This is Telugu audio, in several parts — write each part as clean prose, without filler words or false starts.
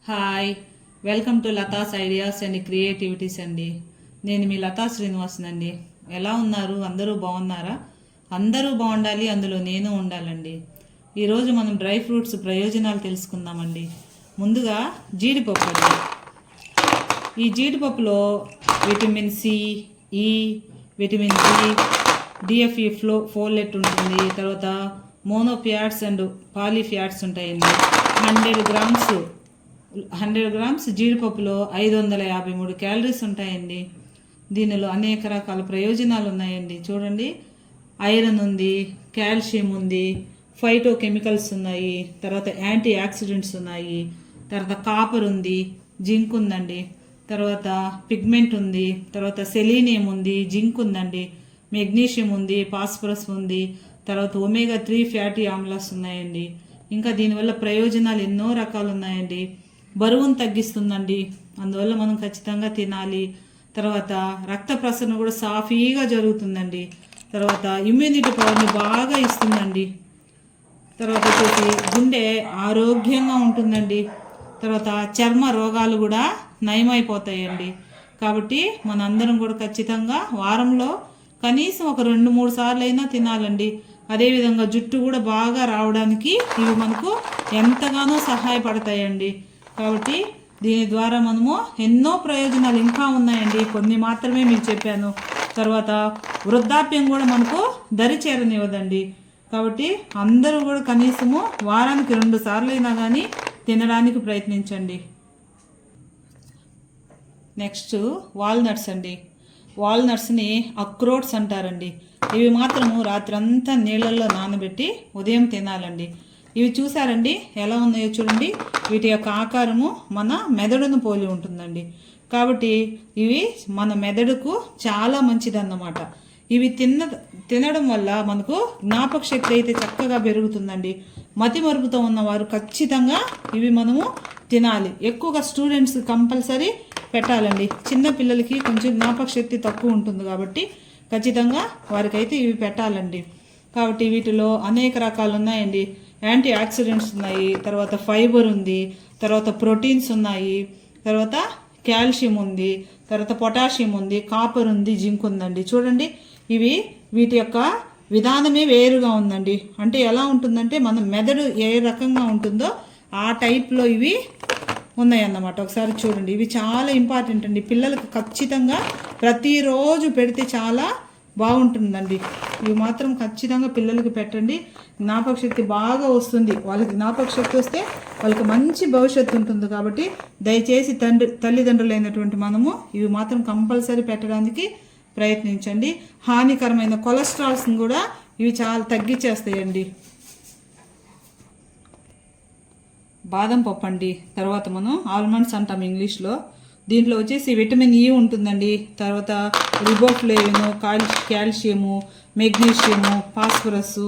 Hi, welcome to Latha's ideas and creativities అండి. నేను మీ లతా శ్రీనివాసన్ అండి. ఎలా ఉన్నారు? అందరూ బాగున్నారా? అందరూ బాగుండాలి, అందులో నేను ఉండాలండి. ఈరోజు మనం డ్రై ఫ్రూట్స్ ప్రయోజనాలు తెలుసుకుందామండి. ముందుగా జీడిపప్పు అండి. ఈ జీడిపప్పులో విటమిన్ సి, ఈ, విటమిన్ బి, డిఎఫ్ఈ ఫోలెట్ ఉంటుంది. తర్వాత మోనోఫ్యాట్స్ అండ్ పాలీఫ్యాట్స్ ఉంటాయండి. 100 గ్రామ్స్ జీడిపప్పులో 553 క్యాలరీస్ ఉంటాయండి. దీనిలో అనేక రకాల ప్రయోజనాలు ఉన్నాయండి. చూడండి, ఐరన్ ఉంది, కాల్షియం ఉంది, ఫైటో కెమికల్స్ ఉన్నాయి, తర్వాత యాంటీ ఆక్సిడెంట్స్ ఉన్నాయి, తర్వాత కాపర్ ఉంది, జింక్ ఉందండి, తర్వాత పిగ్మెంట్ ఉంది, తర్వాత సెలీనియం ఉంది, జింక్ ఉందండి, మెగ్నీషియం ఉంది, ఫాస్ఫరస్ ఉంది, తర్వాత ఒమేగా 3 ఫ్యాటీ ఆమ్లాస్ ఉన్నాయండి. ఇంకా దీనివల్ల ప్రయోజనాలు ఎన్నో రకాలు ఉన్నాయండి. బరువును తగ్గిస్తుందండి, అందువల్ల మనం ఖచ్చితంగా తినాలి. తర్వాత రక్త ప్రసరణ కూడా సాఫీగా జరుగుతుందండి. తర్వాత ఇమ్యూనిటీ పవర్ని బాగా ఇస్తుందండి. తర్వాత వచ్చేసి గుండె ఆరోగ్యంగా ఉంటుందండి. తర్వాత చర్మ రోగాలు కూడా నయమైపోతాయండి. కాబట్టి మనందరం కూడా ఖచ్చితంగా వారంలో కనీసం ఒక 2-3 సార్లు అయినా తినాలండి. అదేవిధంగా జుట్టు కూడా బాగా రావడానికి ఇవి మనకు ఎంతగానో సహాయపడతాయండి. కాబట్టి దీని ద్వారా మనము ఎన్నో ప్రయోజనాలు ఇంకా ఉన్నాయండి. కొన్ని మాత్రమే మీకు చెప్పాను. తర్వాత వృద్ధాప్యం కూడా మనకు దరి చేరనివ్వదండి. కాబట్టి అందరూ కూడా కనీసము వారానికి 2 సార్లు అయినా కానీ తినడానికి ప్రయత్నించండి. నెక్స్ట్ వాల్నట్స్ అండి. వాల్నట్స్ని అక్రోట్స్ అంటారండి. ఇవి మాత్రము రాత్రంతా నీళ్ళల్లో నానబెట్టి ఉదయం తినాలండి. ఇవి చూసారండి ఎలా ఉన్నాయో చూడండి. వీటి యొక్క ఆకారము మన మెదడును పోలి ఉంటుందండి. కాబట్టి ఇవి మన మెదడుకు చాలా మంచిదన్నమాట. ఇవి తినడం వల్ల మనకు జ్ఞాపక శక్తి అయితే చక్కగా పెరుగుతుందండి. మతిమరుపుతో ఉన్నవారు ఖచ్చితంగా ఇవి మనము తినాలి. ఎక్కువగా స్టూడెంట్స్ కంపల్సరీ పెట్టాలండి. చిన్న పిల్లలకి కొంచెం జ్ఞాపక శక్తి తక్కువ ఉంటుంది కాబట్టి ఖచ్చితంగా వారికైతే ఇవి పెట్టాలండి. కాబట్టి వీటిలో అనేక రకాలు ఉన్నాయండి. యాంటీ ఆక్సిడెంట్స్ ఉన్నాయి, తర్వాత ఫైబర్ ఉంది, తర్వాత ప్రోటీన్స్ ఉన్నాయి, తర్వాత కాల్షియం ఉంది, తర్వాత పొటాషియం ఉంది, కాపర్ ఉంది, జింక్ ఉందండి. చూడండి, వీటి యొక్క విధానమే వేరుగా ఉందండి. అంటే ఎలా ఉంటుందంటే మన మెదడు ఏ రకంగా ఉంటుందో ఆ టైప్లో ఇవి ఉన్నాయన్నమాట. ఒకసారి చూడండి, ఇవి చాలా ఇంపార్టెంట్ అండి. పిల్లలకు ఖచ్చితంగా ప్రతిరోజు పెడితే చాలా బాగుంటుందండి. ఇవి మాత్రం ఖచ్చితంగా పిల్లలకి పెట్టండి. జ్ఞాపక శక్తి బాగా వస్తుంది. వాళ్ళకి జ్ఞాపక శక్తి వస్తే వాళ్ళకి మంచి భవిష్యత్తు ఉంటుంది. కాబట్టి దయచేసి తల్లిదండ్రులైనటువంటి మనము ఇవి మాత్రం కంపల్సరీ పెట్టడానికి ప్రయత్నించండి. హానికరమైన కొలెస్ట్రాల్స్ని కూడా ఇవి చాలా తగ్గించేస్తాయండి. బాదం పప్పు అండి. తర్వాత మనం ఆల్మండ్స్ అంటాం ఇంగ్లీష్లో. దీంట్లో వచ్చేసి విటమిన్ ఈ ఉంటుందండి. తర్వాత riboflavin, calcium, magnesium, phosphorus,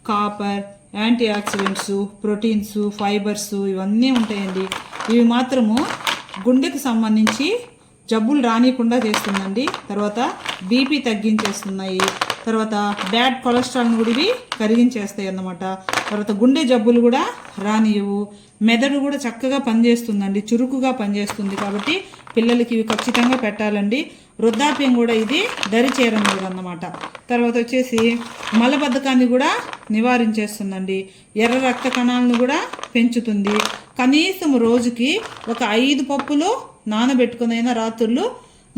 copper, antioxidants, proteins, fibres ఇవన్నీ ఉంటాయండి. ఇవి మాత్రము గుండెకి సంబంధించి జబ్బులు రానియకుండా చేస్తుందండి. తర్వాత బీపీ తగ్గించేస్తున్నాయి. తర్వాత బ్యాడ్ కొలెస్ట్రాల్ని కూడా ఇవి కరిగించేస్తాయి అన్నమాట. తర్వాత గుండె జబ్బులు కూడా రానియవు. మెదడు కూడా చక్కగా పనిచేస్తుందండి, చురుకుగా పనిచేస్తుంది. కాబట్టి పిల్లలకి ఇవి ఖచ్చితంగా పెట్టాలండి. వృద్ధాప్యం కూడా ఇది దరి చేరనివ్వదు అన్నమాట. తర్వాత వచ్చేసి మలబద్ధకాన్ని కూడా నివారించేస్తుందండి. ఎర్ర రక్త కణాలను కూడా పెంచుతుంది. కనీసం రోజుకి ఒక 5 పప్పులు నానబెట్టుకునైనా రాత్రులు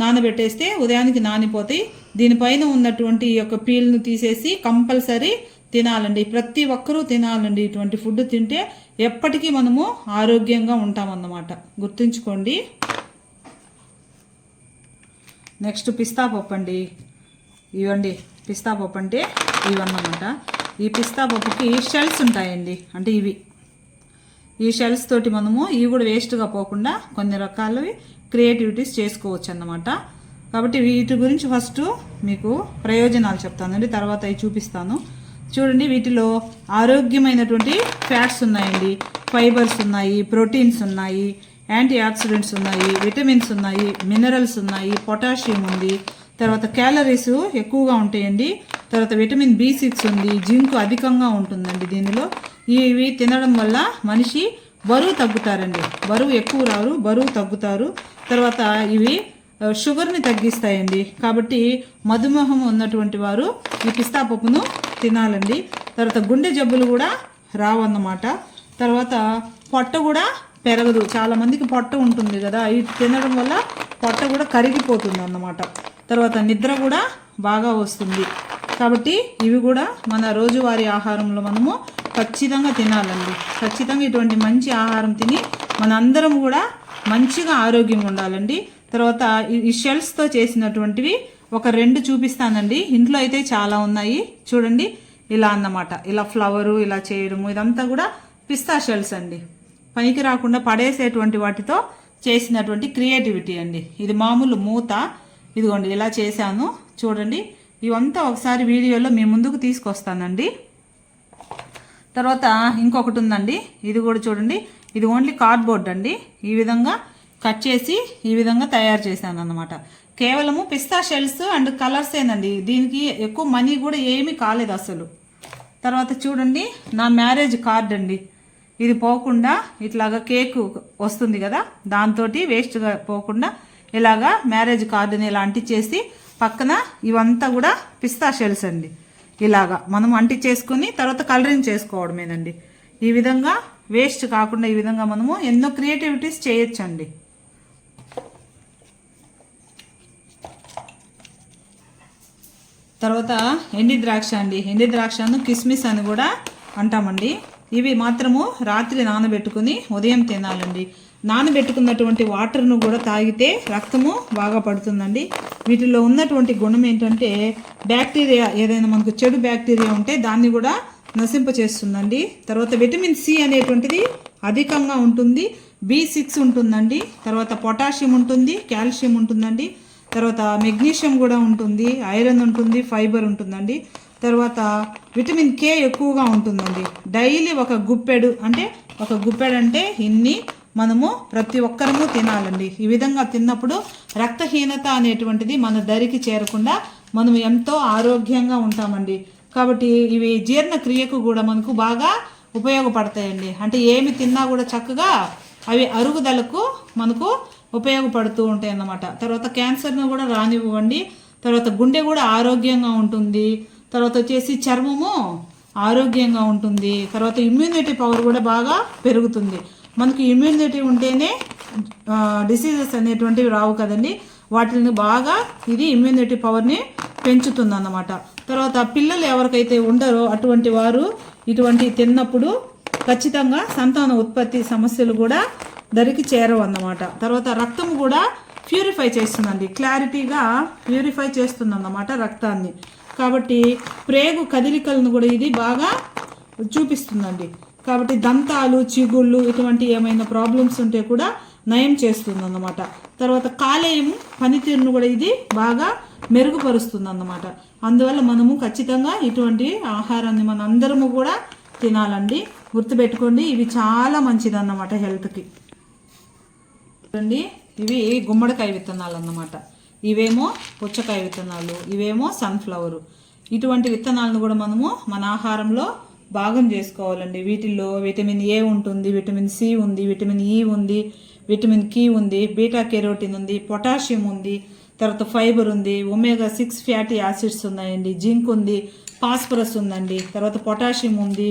నానబెట్టేస్తే ఉదయానికి నానిపోతాయి. దీనిపైన ఉన్నటువంటి ఈ యొక్క పీల్ను తీసేసి కంపల్సరీ తినాలండి. ప్రతి ఒక్కరూ తినాలండి. ఇటువంటి ఫుడ్ తింటే ఎప్పటికీ మనము ఆరోగ్యంగా ఉంటామన్నమాట. గుర్తుంచుకోండి. నెక్స్ట్ పిస్తా పప్పు అండి. ఇవండి పిస్తా పప్పు అంటే ఇవన్నమాట. ఈ పిస్తా పప్పుకి షెల్స్ ఉంటాయండి. అంటే ఈ షెల్స్ తోటి మనము ఇవి కూడా వేస్ట్గా పోకుండా కొన్ని రకాలవి క్రియేటివిటీస్ చేసుకోవచ్చు అన్నమాట. కాబట్టి వీటి గురించి ఫస్ట్ మీకు ప్రయోజనాలు చెప్తానండి, తర్వాత అవి చూపిస్తాను. చూడండి, వీటిలో ఆరోగ్యమైనటువంటి ఫ్యాట్స్ ఉన్నాయండి, ఫైబర్స్ ఉన్నాయి, ప్రోటీన్స్ ఉన్నాయి, యాంటీ ఆక్సిడెంట్స్ ఉన్నాయి, విటమిన్స్ ఉన్నాయి, మినరల్స్ ఉన్నాయి, పొటాషియం ఉంది, తర్వాత క్యాలరీస్ ఎక్కువగా ఉంటాయండి. తర్వాత విటమిన్ B6 ఉంది, జింక్ అధికంగా ఉంటుందండి దీనిలో. ఇవి తినడం వల్ల మనిషి బరువు తగ్గుతారండి. బరువు ఎక్కువ రారు, బరువు తగ్గుతారు. తర్వాత ఇవి షుగర్ని తగ్గిస్తాయండి. కాబట్టి మధుమేహం ఉన్నటువంటి వారు ఈ పిస్తా పప్పును తినాలండి. తర్వాత గుండె జబ్బులు కూడా రావన్నమాట. తర్వాత పొట్ట కూడా పెరగదు. చాలామందికి పొట్ట ఉంటుంది కదా, ఇది తినడం వల్ల పొట్ట కూడా కరిగిపోతుంది అన్నమాట. తర్వాత నిద్ర కూడా బాగా వస్తుంది. కాబట్టి ఇవి కూడా మన రోజువారీ ఆహారంలో మనము ఖచ్చితంగా తినాలండి. ఖచ్చితంగా ఇటువంటి మంచి ఆహారం తిని మనందరం కూడా మంచిగా ఆరోగ్యంగా ఉండాలండి. తర్వాత ఈ షెల్స్తో చేసినటువంటివి ఒక 2 చూపిస్తానండి. ఇంట్లో అయితే చాలా ఉన్నాయి చూడండి. ఇలా అన్నమాట, ఇలా ఫ్లవరు ఇలా చేయడము, ఇదంతా కూడా పిస్తా షెల్స్ అండి. పనికి రాకుండా పడేసేటువంటి వాటితో చేసినటువంటి క్రియేటివిటీ అండి. ఇది మామూలు మూత, ఇదిగోండి ఇలా చేశాను చూడండి. ఇవంతా ఒకసారి వీడియోలో మీ ముందుకు తీసుకొస్తానండి. తర్వాత ఇంకొకటి ఉందండి, ఇది కూడా చూడండి. ఇది ఓన్లీ కార్డ్బోర్డ్ అండి. ఈ విధంగా కట్ చేసి ఈ విధంగా తయారు చేశాను అన్నమాట. కేవలము పిస్తా షెల్స్ అండ్ కలర్సేనండి. దీనికి ఎక్కువ మనీ కూడా ఏమీ కాలేదు అసలు. తర్వాత చూడండి నా మ్యారేజ్ కార్డ్ అండి. ఇది పోకుండా ఇట్లాగా కేక్ వస్తుంది కదా, దాంతో వేస్ట్గా పోకుండా ఇలాగా మ్యారేజ్ కార్డుని ఇలా అంటించేసి పక్కన ఇవంతా కూడా పిస్తా షెల్స్ అండి. ఇలాగా మనం అంటించేసుకుని తర్వాత కలరింగ్ చేసుకోవడమేనండి. ఈ విధంగా వేస్ట్ కాకుండా ఈ విధంగా మనము ఎన్నో క్రియేటివిటీస్ చేయొచ్చండి. తర్వాత ఎండి ద్రాక్ష అండి. ఎండి ద్రాక్షను కిస్మిస్ అని కూడా అంటామండి. ఇవి మాత్రము రాత్రి నానబెట్టుకుని ఉదయం తినాలండి. నానబెట్టుకున్నటువంటి వాటర్ను కూడా తాగితే రక్తము బాగా పడుతుందండి. వీటిలో ఉన్నటువంటి గుణం ఏంటంటే బ్యాక్టీరియా, ఏదైనా మనకు చెడు బ్యాక్టీరియా ఉంటే దాన్ని కూడా నశింపచేస్తుందండి. తర్వాత విటమిన్ సి అనేటువంటిది అధికంగా ఉంటుంది. B6 ఉంటుందండి. తర్వాత పొటాషియం ఉంటుంది, కాల్షియం ఉంటుందండి. తర్వాత మెగ్నీషియం కూడా ఉంటుంది, ఐరన్ ఉంటుంది, ఫైబర్ ఉంటుందండి. తర్వాత విటమిన్ K ఎక్కువగా ఉంటుందండి. డైలీ ఒక గుప్పెడు అంటే ఇన్ని మనము ప్రతి ఒక్కరము తినాలండి. ఈ విధంగా తిన్నప్పుడు రక్తహీనత అనేటువంటిది మన దరికి చేరకుండా మనం ఎంతో ఆరోగ్యంగా ఉంటామండి. కాబట్టి ఇవి జీర్ణక్రియకు కూడా మనకు బాగా ఉపయోగపడతాయండి. అంటే ఏమి తిన్నా కూడా చక్కగా అవి అరుగుదలకు మనకు ఉపయోగపడుతూ ఉంటాయి అన్నమాట. తర్వాత క్యాన్సర్ను కూడా రానివ్వండి. తర్వాత గుండె కూడా ఆరోగ్యంగా ఉంటుంది. తర్వాత వచ్చేసి చర్మము ఆరోగ్యంగా ఉంటుంది. తర్వాత ఇమ్యూనిటీ పవర్ కూడా బాగా పెరుగుతుంది. మనకి ఇమ్యూనిటీ ఉంటేనే డిసీజెస్ అనేటువంటివి రావు కదండి. వాటిని బాగా ఇది ఇమ్యూనిటీ పవర్ని పెంచుతుంది అన్నమాట. తర్వాత పిల్లలు ఎవరికైతే ఉండరో అటువంటి వారు ఇటువంటి తిన్నప్పుడు ఖచ్చితంగా సంతాన ఉత్పత్తి సమస్యలు కూడా దరికి చేరవు అన్నమాట. తర్వాత రక్తం కూడా ప్యూరిఫై చేస్తుందండి, క్లారిటీగా ప్యూరిఫై చేస్తుంది అన్నమాట రక్తాన్ని. కాబట్టి ప్రేగు కదలికలను కూడా ఇది బాగా చూపిస్తుందండి. కాబట్టి దంతాలు, చిగుళ్ళు ఇటువంటి ఏమైనా ప్రాబ్లమ్స్ ఉంటే కూడా నయం చేస్తుంది అన్నమాట. తర్వాత కాలేయం పనితీరును కూడా ఇది బాగా మెరుగుపరుస్తుంది అన్నమాట. అందువల్ల మనము ఖచ్చితంగా ఇటువంటి ఆహారాన్ని మన అందరము కూడా తినాలండి. గుర్తుపెట్టుకోండి, ఇవి చాలా మంచిది అన్నమాట హెల్త్కి. చూడండి, ఇవి గుమ్మడికాయ విత్తనాలు అన్నమాట. ఇవేమో పుచ్చకాయ విత్తనాలు, ఇవేమో సన్ఫ్లవరు. ఇటువంటి విత్తనాలను కూడా మనము మన ఆహారంలో భాగం చేసుకోవాలండి. వీటిల్లో విటమిన్ ఏ ఉంటుంది, విటమిన్ సి ఉంది, విటమిన్ ఈ ఉంది, విటమిన్ కి ఉంది, బీటా కెరోటిన్ ఉంది, పొటాషియం ఉంది, తర్వాత ఫైబర్ ఉంది, ఒమేగా 6 ఫ్యాటీ యాసిడ్స్ ఉన్నాయండి, జింక్ ఉంది, ఫాస్ఫరస్ ఉందండి, తర్వాత పొటాషియం ఉంది,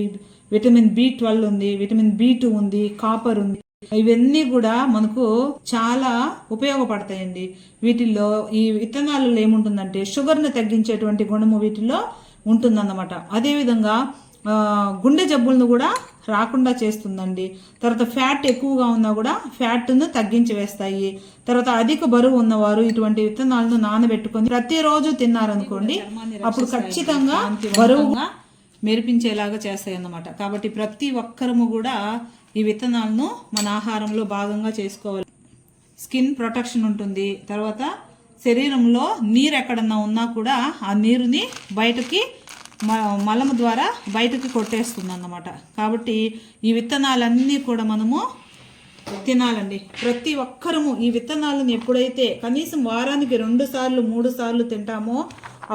విటమిన్ B12 ఉంది, విటమిన్ B2 ఉంది, కాపర్ ఉంది. ఇవన్నీ కూడా మనకు చాలా ఉపయోగపడతాయండి. వీటిల్లో ఈ విత్తనాలలో ఏముంటుందంటే షుగర్ని తగ్గించేటువంటి గుణము వీటిల్లో ఉంటుందన్నమాట. అదేవిధంగా గుండె జబ్బులను కూడా రాకుండా చేస్తుందండి. తర్వాత ఫ్యాట్ ఎక్కువగా ఉన్నా కూడా ఫ్యాట్ను తగ్గించి వేస్తాయి. తర్వాత అధిక బరువు ఉన్నవారు ఇటువంటి విత్తనాలను నానబెట్టుకొని ప్రతిరోజు తిన్నారనుకోండి, అప్పుడు ఖచ్చితంగా బరువుగా మెరిపించేలాగా చేస్తాయి అన్నమాట. కాబట్టి ప్రతి ఒక్కరము కూడా ఈ విత్తనాలను మన ఆహారంలో భాగంగా చేసుకోవాలి. స్కిన్ ప్రొటెక్షన్ ఉంటుంది. తర్వాత శరీరంలో నీరు ఎక్కడన్నా ఉన్నా కూడా ఆ నీరుని బయటకి మలము ద్వారా బయటకు కొట్టేస్తుంది అన్నమాట. కాబట్టి ఈ విత్తనాలన్నీ కూడా మనము తినాలండి. ప్రతి ఒక్కరము ఈ విత్తనాలను ఎప్పుడైతే కనీసం వారానికి 2 సార్లు 3 సార్లు తింటామో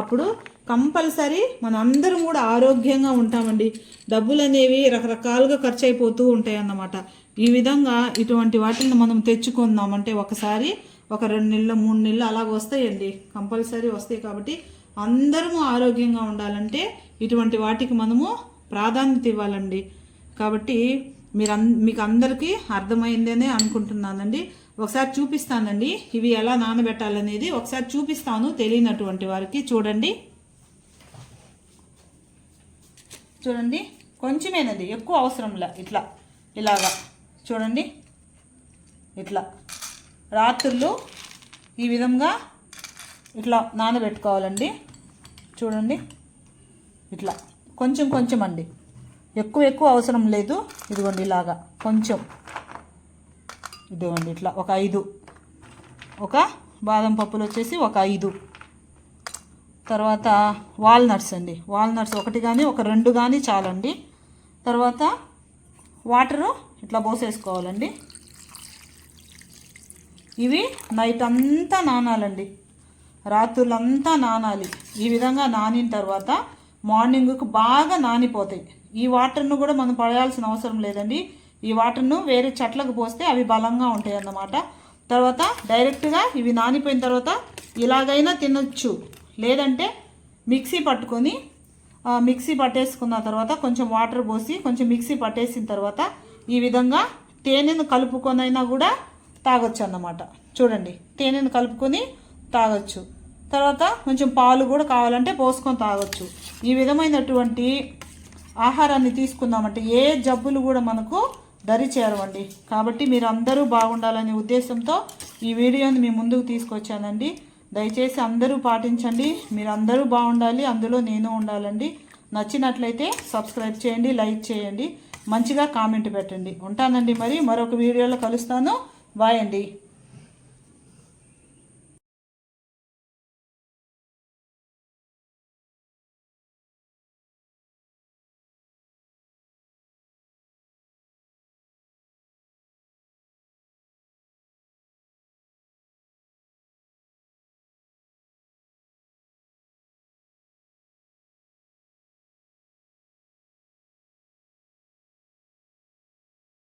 అప్పుడు కంపల్సరీ మన అందరం కూడా ఆరోగ్యంగా ఉంటామండి. డబ్బులు అనేవి రకరకాలుగా ఖర్చు అయిపోతూ ఉంటాయి అన్నమాట. ఈ విధంగా ఇటువంటి వాటిని మనం తెచ్చుకుందామంటే ఒకసారి ఒక 2 నెలలు 3 నెలలు అలాగ వస్తాయండి, కంపల్సరీ వస్తాయి. కాబట్టి అందరము ఆరోగ్యంగా ఉండాలంటే ఇటువంటి వాటికి మనము ప్రాధాన్యత ఇవ్వాలండి. కాబట్టి మీకు అందరికీ అర్థమైందనే అనుకుంటున్నానండి. ఒకసారి చూపిస్తానండి ఇవి ఎలా నానబెట్టాలనేది ఒకసారి చూపిస్తాను తెలియనటువంటి వారికి. చూడండి కొంచెమేనది, ఎక్కువ అవసరంలే. ఇలాగా చూడండి, ఇట్లా రాత్రులు ఈ విధంగా ఇట్లా నానబెట్టుకోవాలండి. చూడండి ఇట్లా కొంచెం అండి, ఎక్కువ అవసరం లేదు. ఇదిగోండి ఇలాగా కొంచెం, ఇదిగోండి ఇట్లా ఒక 5, ఒక బాదం పప్పులు వచ్చేసి ఒక 5. తర్వాత వాల్నట్స్ అండి, వాల్నట్స్ 1 కానీ ఒక 2 కానీ చాలండి. తర్వాత వాటరు ఇట్లా పోసేసుకోవాలండి. ఇవి నైట్ అంతా నానాలండి, రాత్రులంతా నానాలి. ఈ విధంగా నానిన తర్వాత మార్నింగ్కు బాగా నానిపోతాయి. ఈ వాటర్ను కూడా మనం పడేయాల్సిన అవసరం లేదండి. ఈ వాటర్ను వేరే చెట్లకు పోస్తే అవి బలంగా ఉంటాయి అన్నమాట. తర్వాత డైరెక్ట్గా ఇవి నానిపోయిన తర్వాత ఇలాగైనా తినొచ్చు, లేదంటే మిక్సీ పట్టేసుకున్న తర్వాత కొంచెం వాటర్ పోసి కొంచెం మిక్సీ పట్టేసిన తర్వాత ఈ విధంగా తేనెను కలుపుకొనైనా కూడా తాగొచ్చు అన్నమాట. చూడండి తేనెను కలుపుకొని తాగొచ్చు. తర్వాత కొంచెం పాలు కూడా కావాలంటే పోసుకొని తాగొచ్చు. ఈ విధమైనటువంటి ఆహారాన్ని తీసుకుందామంటే ఏ జబ్బులు కూడా మనకు దరి చేరవండి. కాబట్టి మీరు అందరూ బాగుండాలనే ఉద్దేశంతో ఈ వీడియోని మీ ముందుకు తీసుకొచ్చానండి. దయచేసి అందరూ పాటించండి. మీరు అందరూ బాగుండాలి, అందులో నేను ఉండాలండి. నచ్చినట్లయితే సబ్స్క్రైబ్ చేయండి, లైక్ చేయండి, మంచిగా కామెంట్ పెట్టండి. ఉంటానండి, మరి మరొక వీడియోలో కలుస్తాను. బాయ్ అండి.